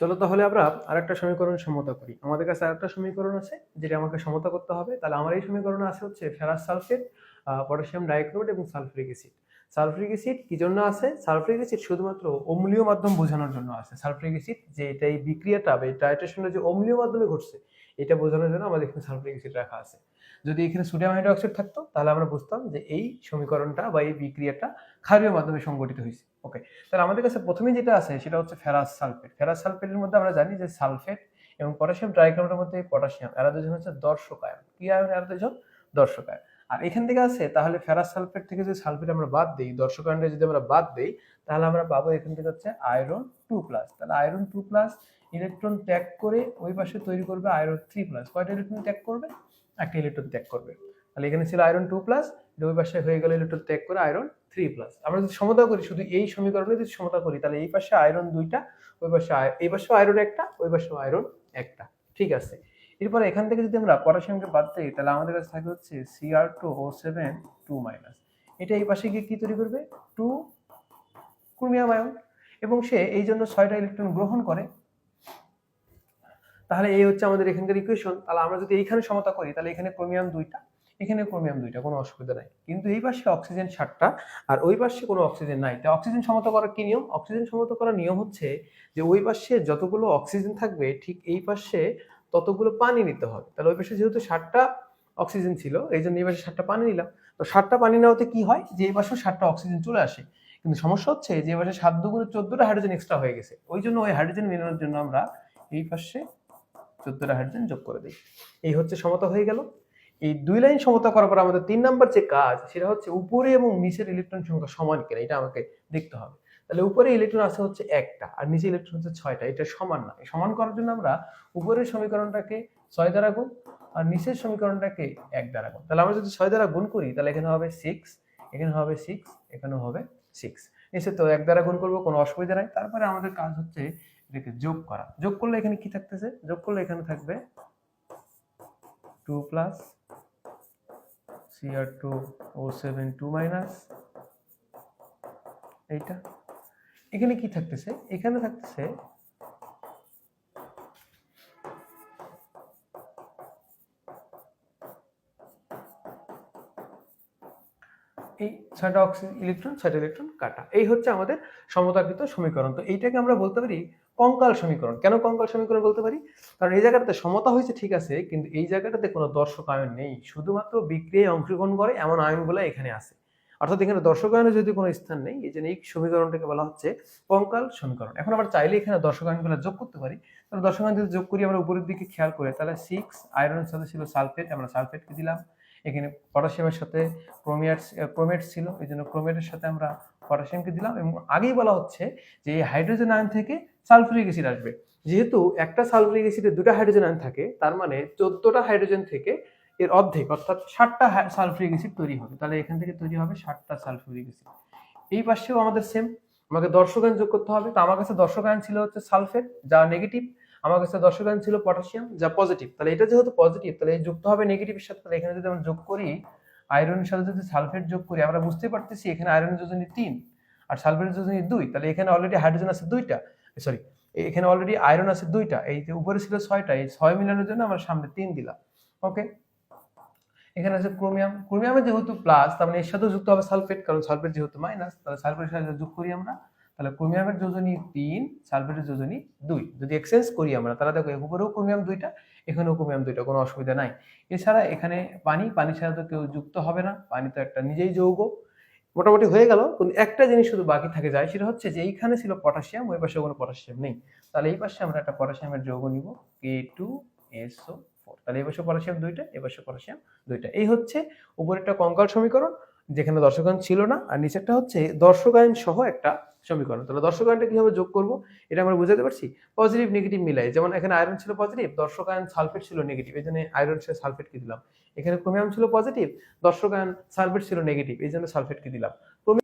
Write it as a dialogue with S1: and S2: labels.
S1: চলো তাহলে আমরা আরেকটা সমীকরণ সমতা করি। আমাদের কাছে আরেকটা সমীকরণ আছে যেটা আমাকে সমতা করতে হবে। তাহলে আমার এই সমীকরণে আছে হচ্ছে ফেরাস সালফেট, পটাশিয়াম ডাইক্লোরাইড এবং সালফিউরিক অ্যাসিড। সালফিউরিক অ্যাসিড কি জন্য আছে? সালফিউরিক অ্যাসিড শুধুমাত্র অম্লীয় মাধ্যম বোঝানোর জন্য আছে। সালফিউরিক অ্যাসিড যে এটা এই বিক্রিয়াটা বা এই টাইট্রেশনটা যে অম্লীয় মাধ্যমে ঘটছে এটা বোঝানোর জন্য আমাদের এখানে সালফিউরিক অ্যাসিড রাখা আছে। যদি এখানে সোডিয়াম হাইড্রোক্সাইড থাকতো তাহলে আমরা বুঝতাম যে এই সমীকরণটা বা এই বিক্রিয়াটা ক্ষারীয় মাধ্যমে সংঘটিত হয়েছে। ওকে, তাহলে আমাদের কাছে প্রথমে যেটা আছে সেটা হচ্ছে ফেরাস সালফেট। ফেরাস সালফেটের মধ্যে আমরা জানি যে সালফেট এবং পটাশিয়াম ট্রাইক্লোরাইডের মধ্যে পটাশিয়াম এরা দুজন হচ্ছে দর্শক আয়ন। কি আয়ন? এরা দুজন দর্শক আয়ন। আর এখান থেকে আছে তাহলে ফেরাস সালফেট থেকে যদি সালফেট আমরা বাদ দিই, দর্শক আয়নটা যদি আমরা বাদ দিই, তাহলে আমরা পাবো এখান থেকে হচ্ছে আয়রন 2+। তাহলে আয়রন 2+ ইলেকট্রন ত্যাগ করে ওই পাশে তৈরি করবে আয়রন 3+। কয়টা ইলেকট্রন ত্যাগ করবে? একটা ইলেকট্রন ত্যাগ করবে। তাহলে এখানে ছিল আয়রন 2+, ওই পাশে হয়ে গেল ইলেকট্রন ত্যাগ করে আয়রন 3+। আমরা যদি সমতা করি, শুধু এই সমীকরণে যদি সমতা করি, তাহলে এই পাশে আয়রন 2টা, ওই পাশে এই পাশে আয়রন 1টা, ওই পাশে আয়রন 1টা। ঠিক আছে, এরপর এখান থেকে যদি আমরা পটাশিয়ামকে বাদ দিই তাহলে আমাদের কাছে থাকে হচ্ছে Cr2O7 2-। এটা এই পাশে গিয়ে কি তৈরি করবে? 2 ক্রোমিয়াম আয়ন, এবং সে এই জন্য 6টা ইলেকট্রন গ্রহণ করে। তাহলে এই হচ্ছে আমাদের এখানকার ইকুয়েশন। তাহলে আমরা যদি এইখানে সমতা করি তাহলে এখানে ক্রোমিয়াম 2টা, এখানে ক্রোমিয়াম 2টা, কোনো অসুবিধা নাই। কিন্তু এই পাশে অক্সিজেন 7টা আর ওই পাশে কোনো অক্সিজেন নাই। তাই অক্সিজেন সমতা করার কি নিয়ম? অক্সিজেন সমতা করার নিয়ম হচ্ছে যে ওই পাশে যতগুলো অক্সিজেন থাকবে ঠিক এই পাশে ততগুলো পানি নিতে হবে। তাহলে ওই পাশে যেহেতু 7টা অক্সিজেন ছিল এই জন্য এই পাশে 7টা পানি নিলাম। তো 7টা পানি নেওয়াতে কি হয় যে এই পাশেও 7টা অক্সিজেন চলে আসে। কিন্তু সমস্যা হচ্ছে যে এই পাশে 7 দুগুণে 14টা হাইড্রোজেন এক্সট্রা হয়ে গেছে। ওই জন্য ওই হাইড্রোজেন মেলানোর জন্য আমরা এই পাশে 14টা হাইড্রোজেন যোগ করে দিই। এই হচ্ছে সমতা হয়ে গেল। এই দুই লাইন সমতা করার পর আমাদের 3 নাম্বার যে কাজ সেটা হচ্ছে উপরে এবং নিচের ইলেকট্রন সংখ্যা সমান কিনা এটা আমাকে দেখতে হবে। তাহলে উপরে ইলেকট্রন আছে হচ্ছে 1টা আর নিচে ইলেকট্রন হচ্ছে 6টা, এটা সমান না। এই সমান করার জন্য আমরা উপরের সমীকরণটাকে 6 দ্বারা গুণ আর নিচের সমীকরণটাকে 1 দ্বারা গুণ। তাহলে আমরা যদি 6 দ্বারা গুণ করি তাহলে এখানে হবে 6, এখানে হবে 6, এখানে হবে 6। নিচে তো 1 দ্বারা গুণ করব, কোনো অসুবিধা নাই। তারপরে আমাদের কাজ হচ্ছে এটাকে যোগ করা। যোগ করলে এখানে কি থাকতেছে? যোগ করলে এখানে থাকবে 2+ Cr2O7 2-। এইটা এখানে কি থাকতেছে? এখানে থাকতেছে এই 6টা ইলেকট্রন 6টা ইলেকট্রন কাটা। এই হচ্ছে আমাদের সমতাকৃত সমীকরণ। তো এইটাকে আমরা বলতে পারি কঙ্কাল সমীকরণ। কেন কঙ্কাল সমীকরণ বলতে পারি? কারণ এই জায়গাটাতে সমতা হয়েছে ঠিক আছে, কিন্তু এই জায়গাটাতে কোনো দর্শক আয়ন নেই। শুধুমাত্র বিক্রিয়ায় অংশগ্রহণ করে এমন আয়নগুলো এখানে আছে। অর্থাৎ এখানে দর্শক আয়নের যদি কোনো স্থান নেই, এই জন্য এই সমীকরণটাকে বলা হচ্ছে কঙ্কাল সমীকরণ। এখন আমরা চাইলে এখানে দর্শক আয়নগুলো যোগ করতে পারি। তাহলে দর্শক আয়ন যদি যোগ করি আমরা উপরের দিকে খেয়াল করে, তাহলে 6 আয়রনের সাথে ছিল সালফেট, আমরা সালফেটকে দিলাম। এখানে পটাশিয়ামের সাথে ক্রোমেট ছিল, এই জন্য ক্রোমেটের সাথে আমরা পটাশিয়ামকে দিলাম। এবং আগেই বলা হচ্ছে যে এই হাইড্রোজেন আয়ন থেকে সালফিউরিক অ্যাসিড আসবে। যেহেতু একটা সালফিউরিক অ্যাসিডে 2টা হাইড্রোজেন আয়ন থাকে, তার মানে 14টা হাইড্রোজেন থেকে এর অর্ধেক অর্থাৎ 7টা সালফিউরিক অ্যাসিড তৈরি হবে। তাহলে এখান থেকে তৈরি হবে 7টা সালফিউরিক অ্যাসিড। এই পাশেও আমাদের সেম, আমাকে দর্শক আয়ন যোগ করতে হবে। তো আমার কাছে দর্শক আয়ন ছিল হচ্ছে সালফেট যা নেগেটিভ, আমার কাছে দর্শক আয়ন ছিল পটাশিয়াম যা পজিটিভ। তাহলে এটা যেহেতু পজিটিভ তাহলে যুক্ত হবে নেগেটিভের সাথে। তাহলে এখানে যদি আমরা যোগ করি আয়রনের সাথে যদি সালফেট যোগ করি আমরা বুঝতে পারতেছি এখানে আয়রনের যোজনী 3 আর সালফেটের যোজনী 2। তাহলে এখানে অলরেডি হাইড্রোজেন আছে 2টা, সরি এখানে অলরেডি আয়রন আছে 2টা। এই যে উপরে ছিল 6টা, এই 6 মিলানোর জন্য আমরা সামনে 3 দিলাম। ওকে, এখানে আছে ক্রোমিয়াম। ক্রোমিয়ামের যেহেতু প্লাস তার মানে এর সাথে যুক্ত হবে সালফেট, কারণ সালফেট যেহেতু মাইনাস। তাহলে সালফেটের সাথে যোগ করি আমরা, তাহলে ক্রোমিয়ামের যোজনী 3 সালফেটের যোজনী 2। যদি এক্সচেঞ্জ করি আমরা তাহলে দেখো উপরেও ক্রোমিয়াম 2টা, এখানেও ক্রোমিয়াম 2টা, কোনো অসুবিধা নাই। এছাড়া এখানে পানি ছাড়া তো কেউ যুক্ত হবে না, পানি তো একটা নিজেই যৌগ। মোটামুটি হয়ে গেল, কিন্তু একটা জিনিস শুধু বাকি থাকে যায়, সেটা হচ্ছে যে এইখানে ছিল পটাশিয়াম, ওই পাশে কোনো পটাশিয়াম নেই। তাহলে এই পাশে আমরা একটা পটাশিয়ামের যৌগ নিব K2SO4। তাহলে এই পাশে পটাশিয়াম 2টা, এই পাশে পটাশিয়াম 2টা। এই হচ্ছে উপরেরটা কঙ্কাল সমীকরণ যেখানে দর্শক আয়ন ছিল না, আর নিচেরটা হচ্ছে দর্শক আয়ন সহ একটা সমীকরণ। তাহলে দর্শক আয়নটা কিভাবে যোগ করব এটা আমরা বুঝাতে পারছি পজিটিভ নেগেটিভ মিলাই। যেমন এখানে আয়রন ছিল পজিটিভ, দর্শক আয়ন সালফেট ছিল নেগেটিভ, এই জন্য আয়রন সাথে সালফেটকে দিলাম। এখানে ক্রোমিয়াম ছিল পজিটিভ, দর্শক আয়ন সালফেট ছিল নেগেটিভ, এই জন্য সালফেটকে দিলাম।